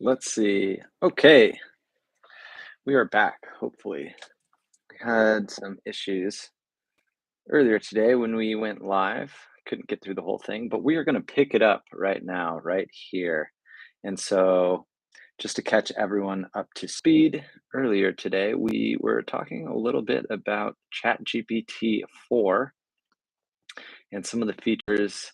Let's see. Okay, we are back, hopefully. We had some issues earlier today when we went live. Couldn't get through the whole thing, but we are going to pick it up right now, right here. And so, just to catch everyone up to speed, earlier today we were talking a little bit about ChatGPT 4 and some of the features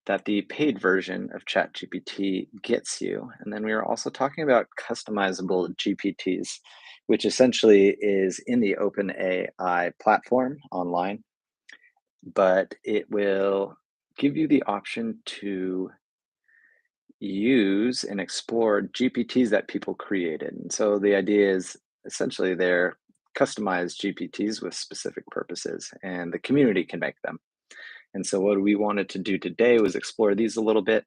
that the paid version of ChatGPT gets you. And then we were also talking about customizable GPTs, which essentially is in the OpenAI platform online, but it will give you the option to use and explore GPTs that people created. And so the idea is essentially they're customized GPTs with specific purposes, and the community can make them. And so what we wanted to do today was explore these a little bit.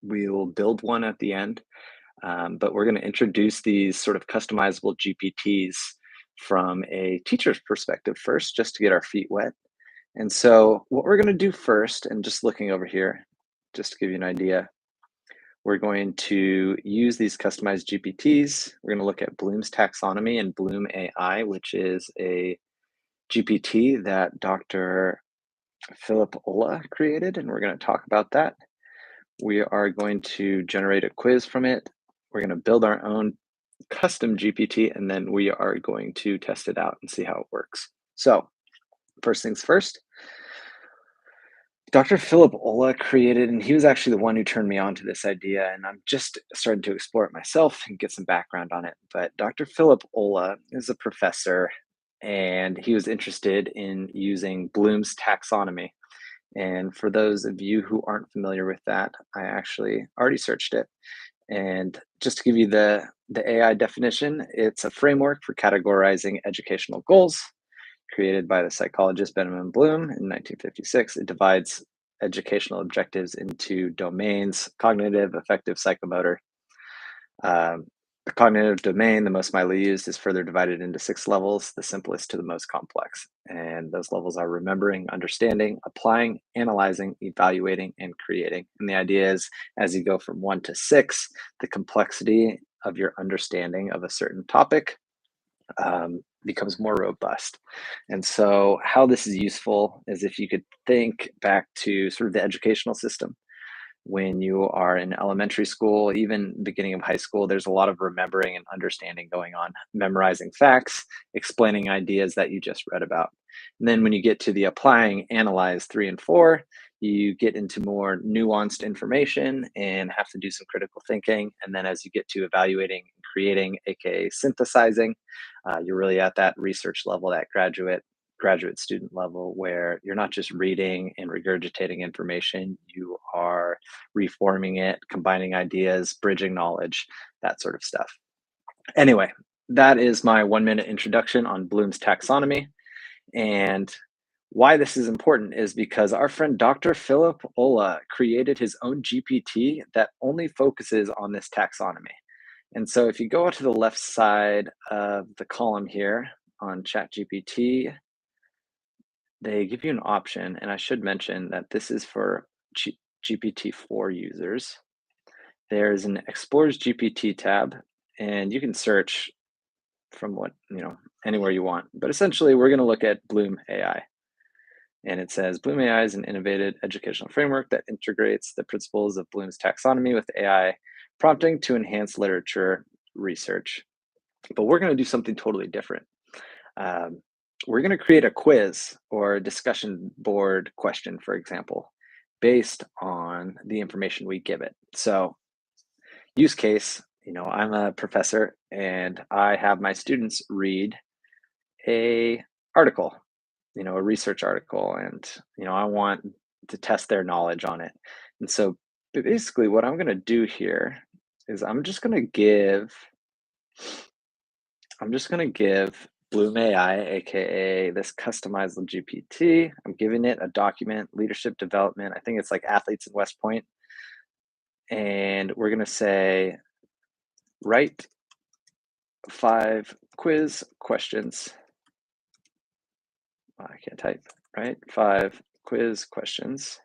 We will build one at the end, but we're going to introduce these sort of customizable GPTs from a teacher's perspective first, just to get our feet wet. And so what we're going to do first, and just looking over here, just to give you an idea, we're going to use these customized GPTs. We're going to look at Bloom's taxonomy and Bloom AI, which is a GPT that Dr. Philip Ola created, and we're going to talk about that. We are going to generate a quiz from it. We're going to build our own custom GPT, and then we are going to test it out and see how it works. So, first things first, Dr. Philip Ola created, and he was actually the one who turned me on to this idea, and I'm just starting to explore it myself and get some background on it. But Dr. Philip Ola is a professor, and he was interested in using Bloom's taxonomy. And for those of you who aren't familiar with that, I actually already searched it. And just to give you the AI definition, it's a framework for categorizing educational goals created by the psychologist Benjamin Bloom in 1956. It divides educational objectives into domains: cognitive, affective, psychomotor. Um, the cognitive domain, the most widely used, is further divided into 6 levels, the simplest to the most complex. And those levels are remembering, understanding, applying, analyzing, evaluating, and creating. And the idea is, as you go from 1 to 6, the complexity of your understanding of a certain topic becomes more robust. And so, how this is useful is if you could think back to sort of the educational system when you are in elementary school, even beginning of high school, there's a lot of remembering and understanding going on, memorizing facts, explaining ideas that you just read about. And then when you get to the applying, analyze 3 and 4, you get into more nuanced information and have to do some critical thinking. And then as you get to evaluating and creating, aka synthesizing, you're really at that research level, that graduate student level, where you're not just reading and regurgitating information, you are reforming it, combining ideas, bridging knowledge, that sort of stuff. Anyway, that is my 1 minute introduction on Bloom's taxonomy. And why this is important is because our friend Dr. Philip Ola created his own GPT that only focuses on this taxonomy. And so if you go to the left side of the column here on ChatGPT, they give you an option, and I should mention that this is for GPT-4 users. There's an Explores GPT tab, and you can search from anywhere you want. But essentially, we're going to look at Bloom AI. And it says Bloom AI is an innovative educational framework that integrates the principles of Bloom's taxonomy with AI prompting to enhance literature research. But we're going to do something totally different. Um, we're going to create a quiz or a discussion board question, for example, based on the information we give it. So, use case, I'm a professor and I have my students read a article, a research article, and I want to test their knowledge on it. And so basically what I'm going to do here is I'm just going to give Bloom AI, aka this customizable GPT. I'm giving it a document, leadership development. I think it's like athletes in West Point. And we're going to say, write 5 quiz questions. Oh, I can't type, right? 5 quiz questions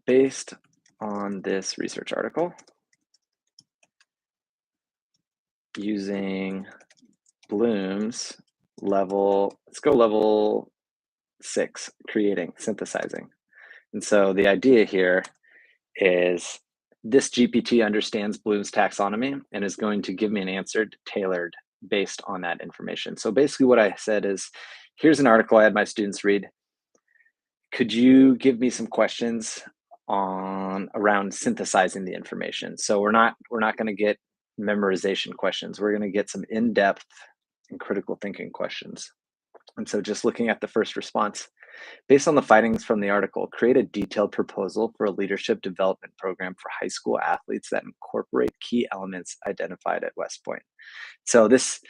based on this research article using Bloom's level, let's go level 6, creating, synthesizing. And so the idea here is this GPT understands Bloom's taxonomy and is going to give me an answer tailored based on that information. So basically what I said is, here's an article I had my students read. Could you give me some questions on around synthesizing the information? So we're not going to get memorization questions. We're going to get some in-depth and critical thinking questions. And so just looking at the first response, based on the findings from the article, create a detailed proposal for a leadership development program for high school athletes that incorporate key elements identified at West Point. So this,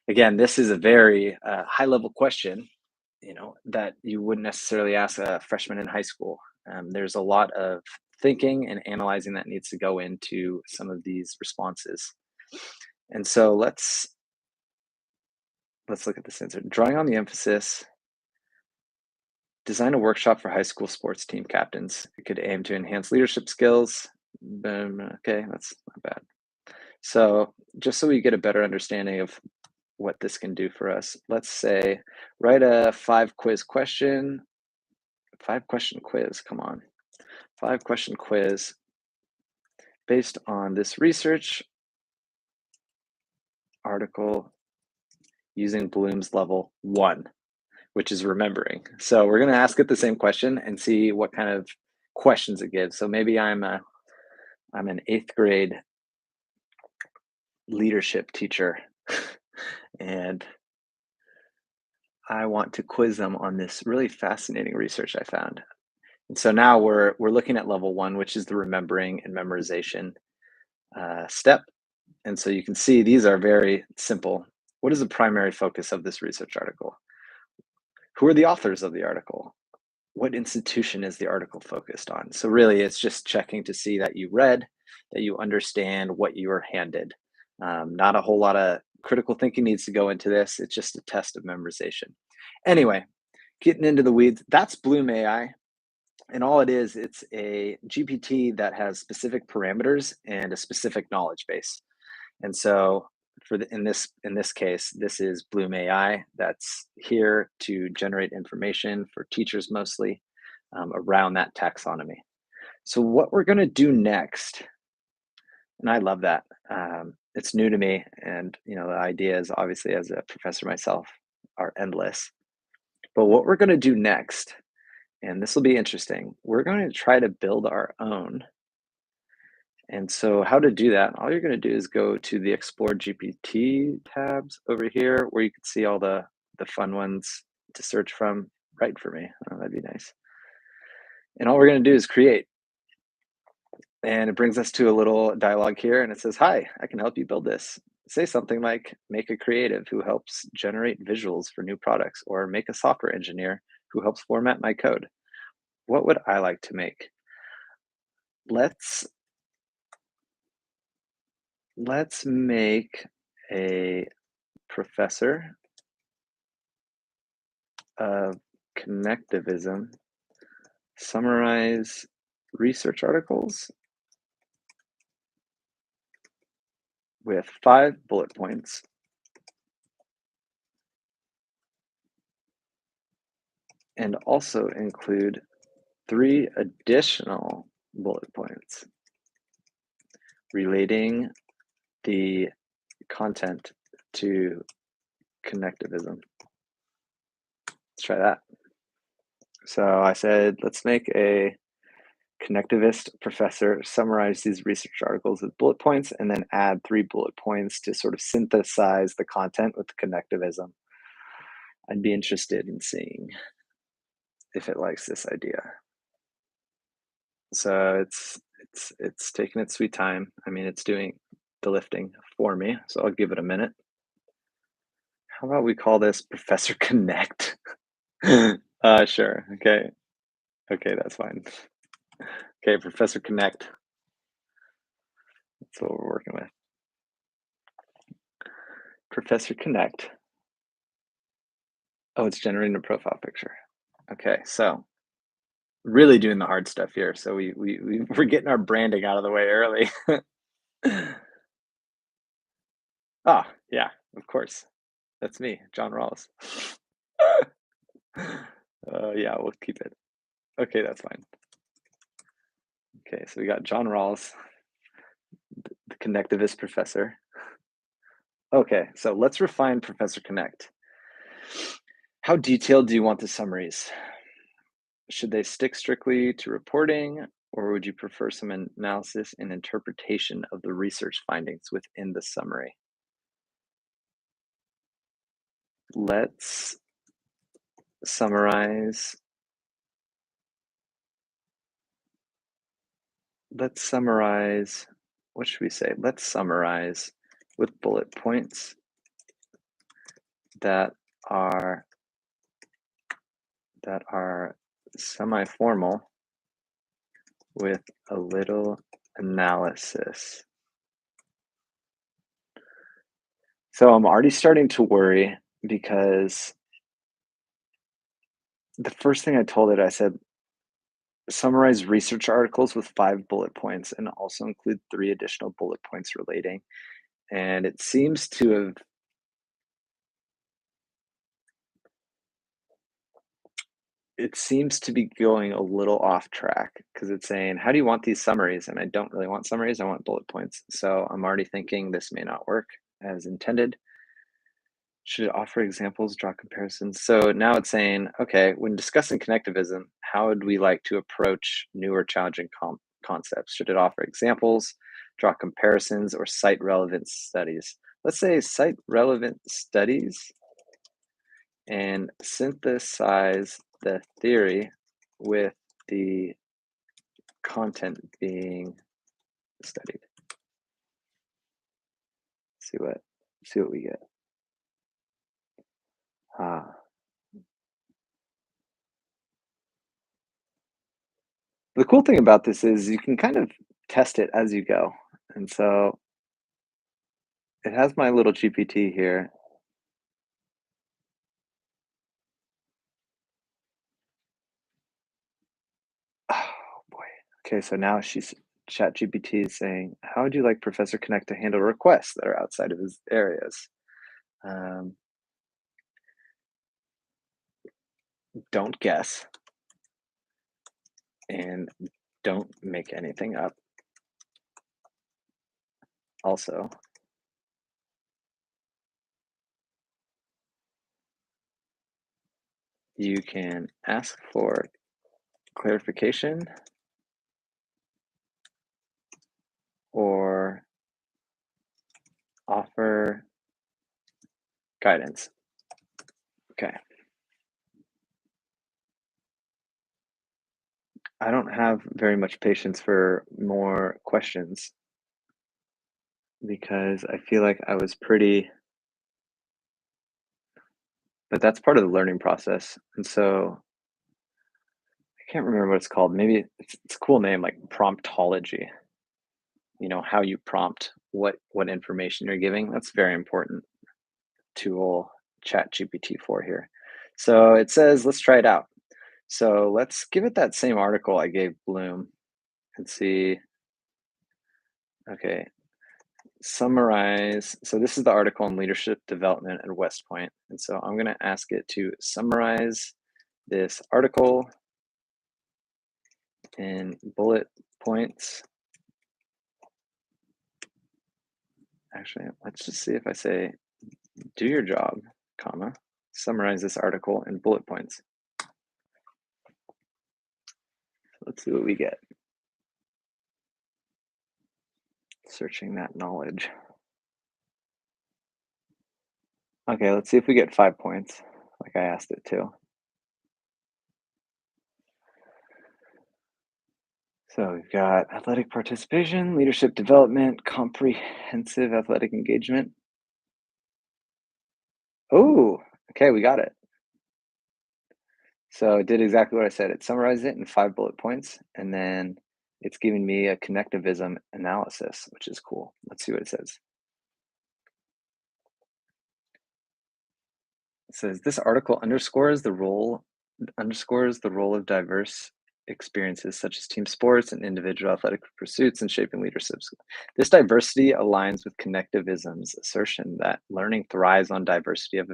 again, this is a very high level question, that you wouldn't necessarily ask a freshman in high school. There's a lot of thinking and analyzing that needs to go into some of these responses. And so let's look at this answer. Drawing on the emphasis, design a workshop for high school sports team captains. It could aim to enhance leadership skills. Okay, that's not bad. So just so we get a better understanding of what this can do for us, let's say write a 5 question quiz. Come on, 5 question quiz based on this research article using Bloom's level 1, which is remembering. So we're going to ask it the same question and see what kind of questions it gives. So maybe I'm an 8th grade leadership teacher and I want to quiz them on this really fascinating research I found. And so now we're looking at level 1, which is the remembering and memorization step. And so you can see these are very simple. What is the primary focus of this research article? Who are the authors of the article? What institution is the article focused on? So really, it's just checking to see that you read, that you understand what you were handed. Not a whole lot of critical thinking needs to go into this. It's just a test of memorization. Anyway, getting into the weeds, that's Bloom AI. And all it is, it's a GPT that has specific parameters and a specific knowledge base. And so in this case, this is Bloom AI that's here to generate information for teachers mostly around that taxonomy. So what we're going to do next, and I love that. It's new to me, and the ideas, obviously, as a professor myself, are endless. But what we're going to do next, and this will be interesting, we're going to try to build our own. And so how to do that, all you're going to do is go to the Explore GPT tabs over here where you can see all the fun ones to search from. Right for me. Oh, that'd be nice. And all we're going to do is create. And it brings us to a little dialogue here and it says, "Hi, I can help you build this." Say something like, "Make a creative who helps generate visuals for new products," or "Make a software engineer who helps format my code." What would I like to make? Let's let's make a professor of connectivism summarize research articles with 5 bullet points and also include 3 additional bullet points relating the content to connectivism. Let's try that. So I said, let's make a connectivist professor summarize these research articles with bullet points and then add 3 bullet points to sort of synthesize the content with connectivism. I'd be interested in seeing if it likes this idea. So it's taking its sweet time. I mean, it's doing the lifting for me, so I'll give it a minute. How about we call this Professor Connect? Sure. Okay. Okay, that's fine. Okay, Professor Connect. That's what we're working with. Professor Connect. Oh, it's generating a profile picture. Okay, so really doing the hard stuff here. So we're getting our branding out of the way early. Ah, yeah, of course. That's me, John Rawls. Yeah, we'll keep it. Okay, that's fine. Okay, so we got John Rawls, the connectivist professor. Okay, so let's refine Professor Connect. How detailed do you want the summaries? Should they stick strictly to reporting, or would you prefer some analysis and interpretation of the research findings within the summary? Let's summarize. Let's summarize. What should we say? Let's summarize with bullet points that are semi-formal with a little analysis. So I'm already starting to worry because the first thing I told it, I said, summarize research articles with 5 bullet points and also include 3 additional bullet points relating. And it seems to be going a little off track because it's saying, how do you want these summaries? And I don't really want summaries, I want bullet points. So I'm already thinking this may not work as intended. Should it offer examples, draw comparisons? So now it's saying, okay, when discussing connectivism, how would we like to approach newer challenging concepts? Should it offer examples, draw comparisons, or cite relevant studies? Let's say cite relevant studies and synthesize the theory with the content being studied. See what we get. Ah. The cool thing about this is you can kind of test it as you go. And so it has my little GPT here. Oh boy. Okay, so now she's Chat GPT is saying, how would you like Professor Connect to handle requests that are outside of his areas? Um, don't guess and don't make anything up. Also, you can ask for clarification or offer guidance. Okay. I don't have very much patience for more questions because I feel like I was pretty, but that's part of the learning process. And so I can't remember what it's called. Maybe it's a cool name like promptology. How you prompt what information you're giving. That's very important tool chat GPT for here. So it says, let's try it out. So let's give it that same article I gave Bloom and see. Okay, summarize. So this is the article on leadership development at West Point. And so I'm going to ask it to summarize this article in bullet points. Actually, let's just see if I say, do your job, comma, summarize this article in bullet points. Let's see what we get. Searching that knowledge. Okay, let's see if we get 5 points, like I asked it to. So we've got athletic participation, leadership development, comprehensive athletic engagement. Oh, okay, we got it. So it did exactly what I said. It summarized it in 5 bullet points, and then it's giving me a connectivism analysis, which is cool. Let's see what it says. It says this article underscores the role of diverse experiences such as team sports and individual athletic pursuits and shaping leaderships. This diversity aligns with connectivism's assertion that learning thrives on diversity of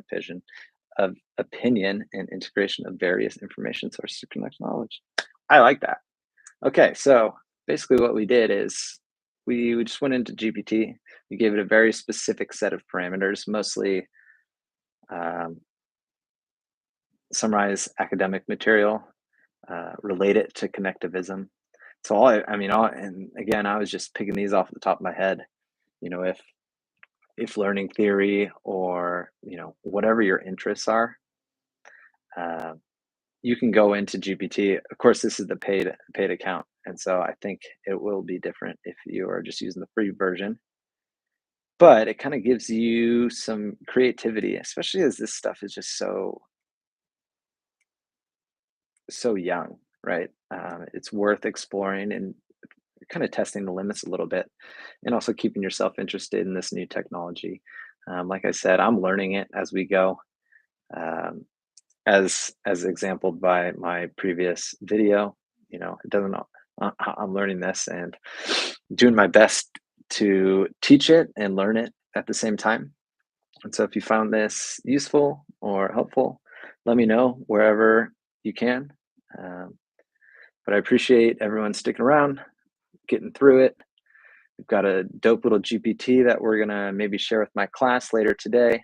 opinion and integration of various information sources to connect knowledge. I like that. Okay, so basically what we did is we just went into GPT. We gave it a very specific set of parameters, mostly um, summarize academic material, relate it to connectivism. So and again, I was just picking these off the top of my head. You know, if learning theory or whatever your interests are, uh, you can go into GPT. Of course, this is the paid account, and so I think it will be different if you are just using the free version. But it kind of gives you some creativity, especially as this stuff is just so young, right? It's worth exploring and kind of testing the limits a little bit, and also keeping yourself interested in this new technology. Like I said, I'm learning it as we go. Um, as exampled by my previous video, it doesn't know. I'm learning this and doing my best to teach it and learn it at the same time. And so if you found this useful or helpful, let me know wherever you can. Um, but I appreciate everyone sticking around, getting through it. We've got a dope little GPT that we're gonna maybe share with my class later today.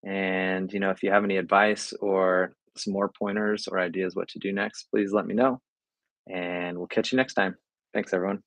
And if you have any advice or some more pointers or ideas what to do next, please let me know. And we'll catch you next time. Thanks, everyone.